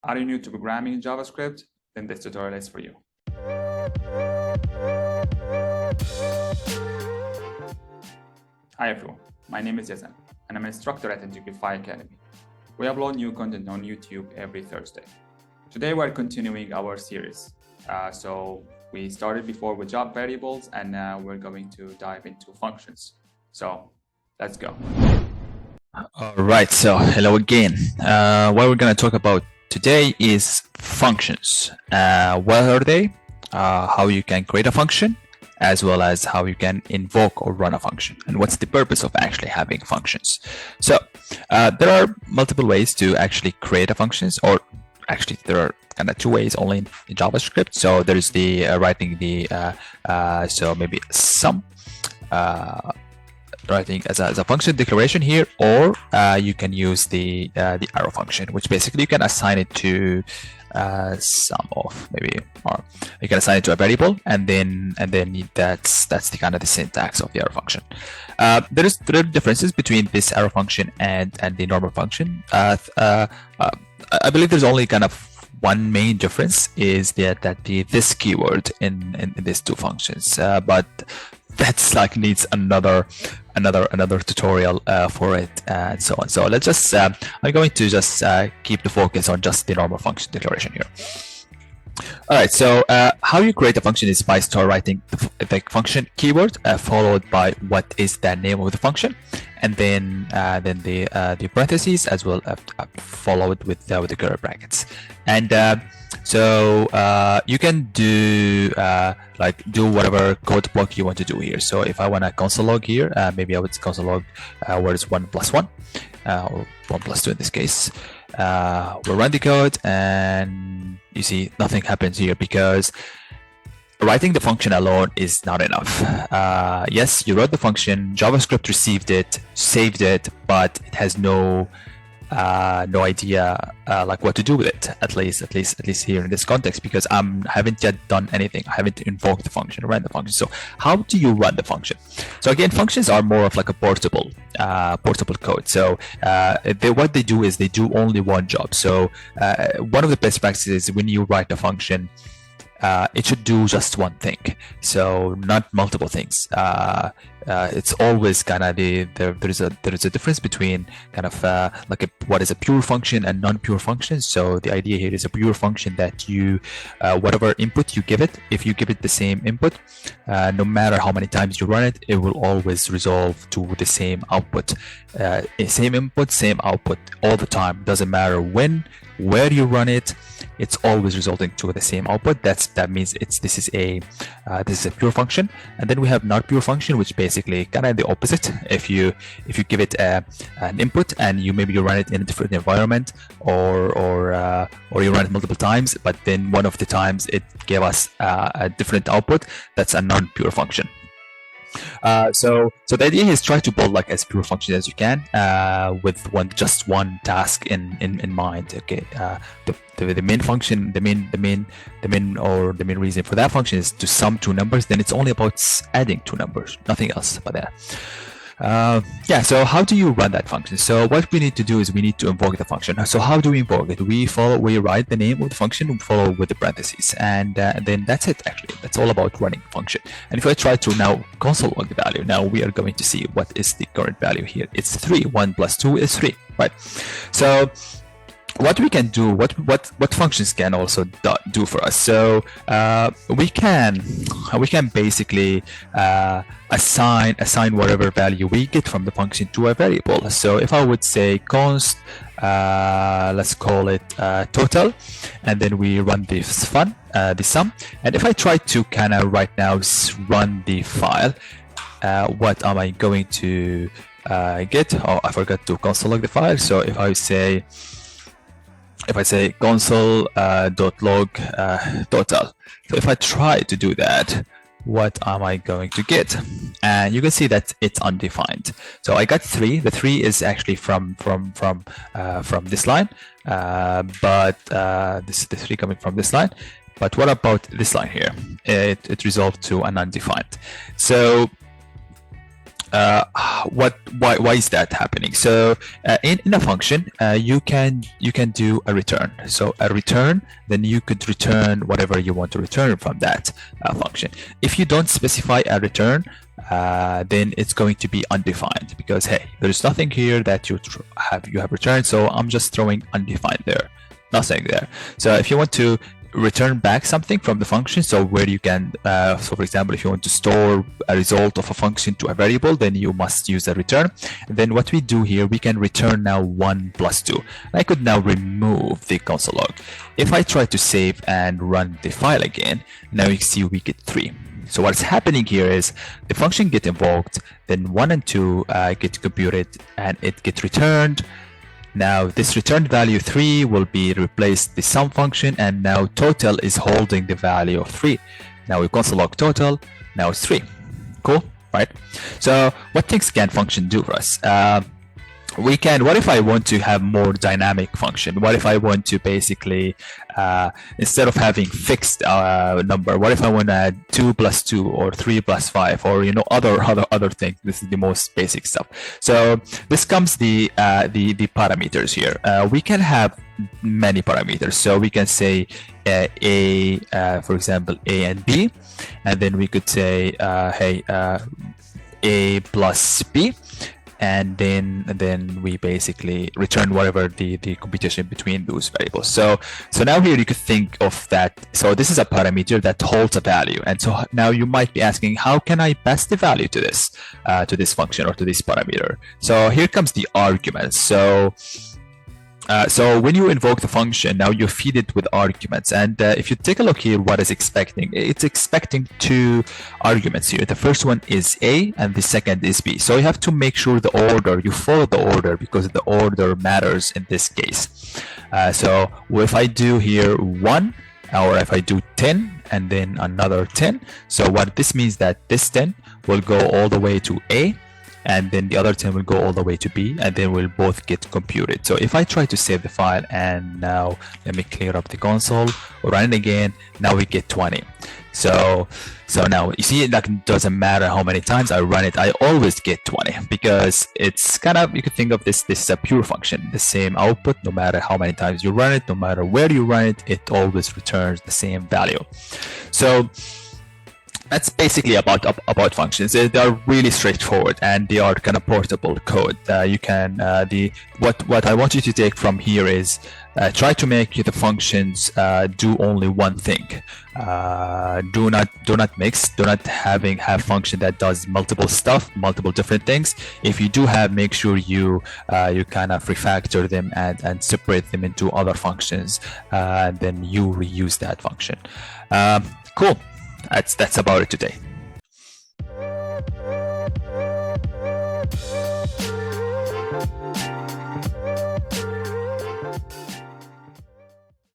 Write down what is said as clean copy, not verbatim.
Are you new to programming in JavaScript? Then this tutorial is for you. Hi everyone, my name is Yazan, and I'm an instructor at Integrify Academy. We upload new content on YouTube every Thursday. Today we're continuing our series. So we started before with job variables, and now we're going to dive into functions. So let's go. All right, so hello again. What we're going to talk about today is functions. What are they? How you can create a function, as well as how you can invoke or run a function, and what's the purpose of actually having functions. So there are multiple ways to actually create a functions, or actually there are kind of two ways only in JavaScript. So there's the writing the so maybe some writing as a function declaration here, or you can use the arrow function, which basically you can assign it to some of maybe, or you can assign it to a variable, and then that's the kind of the syntax of the arrow function. There are differences between this arrow function and the normal function. I believe there's only kind of one main difference, is that this keyword in these two functions, but that's like needs another tutorial for it, and so on. So let's just I'm going to just keep the focus on just the normal function declaration here. All right, so how you create a function is by start writing the function keyword followed by what is the name of the function, and then the parentheses as well, followed with the curly brackets. And so you can do do whatever code block you want to do here. So if I want a console log here, maybe I would console log where it's 1 + 1 or 1 + 2 in this case. We'll run the code, and you see nothing happens here because writing the function alone is not enough. Yes, you wrote the function, JavaScript received it, saved it, but it has no idea like what to do with it, at least here in this context, because I haven't yet done anything. I haven't invoked the function, ran the function. So how do you run the function? So again, functions are more of like a portable code. So what they do is they do only one job. So one of the best practices is when you write a function, it should do just one thing, so not multiple things. It's always kind of there is a difference between kind of what is a pure function and non-pure function. So the idea here is a pure function that you whatever input you give it, if you give it the same input, no matter how many times you run it, it will always resolve to the same output. Same input, same output all the time. Doesn't matter where you run it, it's always resulting to the same output. That means this is a pure function. And then we have not pure function, which basically kind of the opposite. If you give it an input and you run it in a different environment, or you run it multiple times, but then one of the times it gave us a different output, that's a non-pure function. So the idea is try to build like as pure function as you can, with just one task in mind. Okay, the main function, the main reason for that function is to sum two numbers. Then it's only about adding two numbers, nothing else about that. Yeah, so how do you run that function? So what we need to do is we need to invoke the function. So how do we invoke it? We write the name of the function, we follow with the parentheses, and then that's it. Actually, that's all about running function. And if I try to now console log the value, now we are going to see what is the current value here. It's 3. 1 + 2 is 3, right? So what we can do, what functions can also do for us. So we can basically assign whatever value we get from the function to a variable. So if I would say const, let's call it total, and then we run the sum. And if I try to kind of right now run the file, what am I going to get? Oh, I forgot to console log the file. So if I say console.log total. So if I try to do that, what am I going to get? And you can see that it's undefined. So I got 3. The 3 is actually from this line, but this is the 3 coming from this line. But what about this line here? It resolved to an undefined. So why is that happening? So in a function, you can do a return. So a return, then you could return whatever you want to return from that function. If you don't specify a return, then it's going to be undefined, because hey, there's nothing here that you have returned, so I'm just throwing undefined there, nothing there. So if you want to return back something from the function, so where you can so for example, if you want to store a result of a function to a variable, then you must use a return. And then what we do here, we can return now 1 plus 2. I could now remove the console log. If I try to save and run the file again, now you see we get 3. So what's happening here is the function get invoked, then 1 and 2 get computed, and it get returned. Now this returned value 3 will be replaced the sum function, and now total is holding the value of 3. Now we console log total, now it's 3. Cool, right? So what things can function do for us? We can, what if I want to have more dynamic function? What if I want to basically, instead of having fixed number, what if I want to add 2 plus 2 or 3 plus 5, or other things? This is the most basic stuff. So this comes the parameters here. We can have many parameters. So we can say a, for example, a and b, and then we could say hey, a plus b. And then we basically return whatever the computation between those variables. So now here you could think of that. So this is a parameter that holds a value, and so now you might be asking, how can I pass the value to this function or to this parameter? So here comes the arguments. So when you invoke the function, now you feed it with arguments, and if you take a look here, what is expecting? It's expecting 2 arguments here. The first one is A and the second is B. So you have to make sure you follow the order, because the order matters in this case. So if I do here 1, or if I do 10 and then another 10, so what this means that this 10 will go all the way to A, and then the other 10 will go all the way to B, and then we'll both get computed. So if I try to save the file, and now let me clear up the console, run it again, now we get 20. So now you see, it doesn't matter how many times I run it, I always get 20, because it's kind of, you could think of this is a pure function, the same output, no matter how many times you run it, no matter where you run it, it always returns the same value. So that's basically about functions. They are really straightforward, and they are kind of portable code. You can what I want you to take from here is try to make the functions do only one thing. Do not mix. Do not have function that does multiple different things. If you do have, make sure you kind of refactor them and separate them into other functions, and then you reuse that function. Cool. That's about it today.